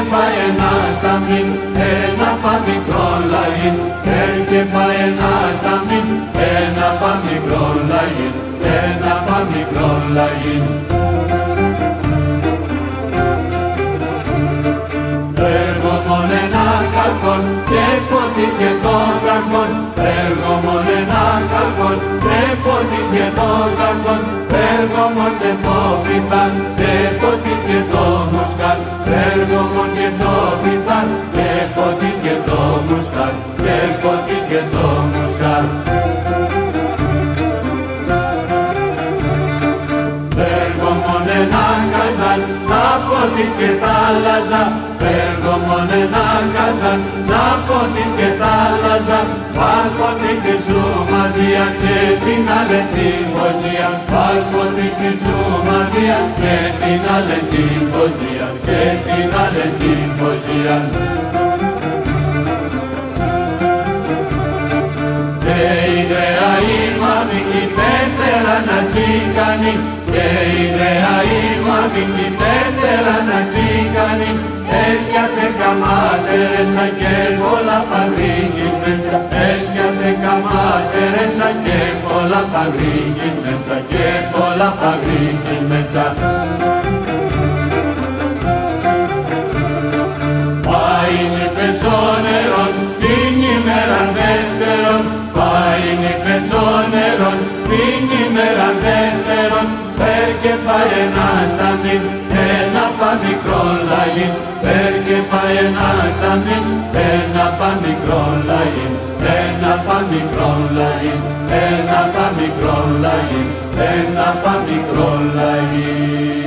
και πάει ένα σταμίν, ένα παμικρό λαγίν. Και πάει ένα σταμίν, ένα παμικρό λαγίν, ένα παμικρό λαγίν. Έργο μόνο ένα καλκόν και ποτίχε τον καρκόν. Έργο μόνο ένα καλκόν και ποτίχε τον καρκόν. Έργο μόνο και το πιθάν και ποτίχε το μουσκάλ. Έργο μόνο και το πιθάν και ποτίχε το μουσκάλ. Και ποτίχε το μουσκάλ. Έργο μόνο ένα καζάν να ποτίχε τα λαζά. Έργο μόνο ένα καζάν να ποτίχε τα λαζά. Παλποτίχε σου μαδία και την άλλη την ποζία. Παλποτίχε σου μαδία και την άλλη την ποζία. Και την άλλη την ποζία. Και ιδέα η μαμική πέτερα να τσίκανει. Και ιδέα η μαμική πέτερα να τσίκανει. Έρχεται καμάτερεσα και πολλά παγρίγης μέσα. Έρχεται καμάτερεσα και πολλά παγρίγης μέσα. Και πολλά παγρίγης μέσα. Πάει νύφες ο νερόν την ημέρα δεύτερον. Πάει νύφες ο νερόν την ημέρα δεύτερον. Και πάει ένα σταμίν, ένα παμικρό λαγίν. Και πάει ένα σταμίν, ένα παμικρό λαγίν. Ένα παμικρό λαγίν, ένα παμικρό λαγίν. Ένα παμικρό λαγίν.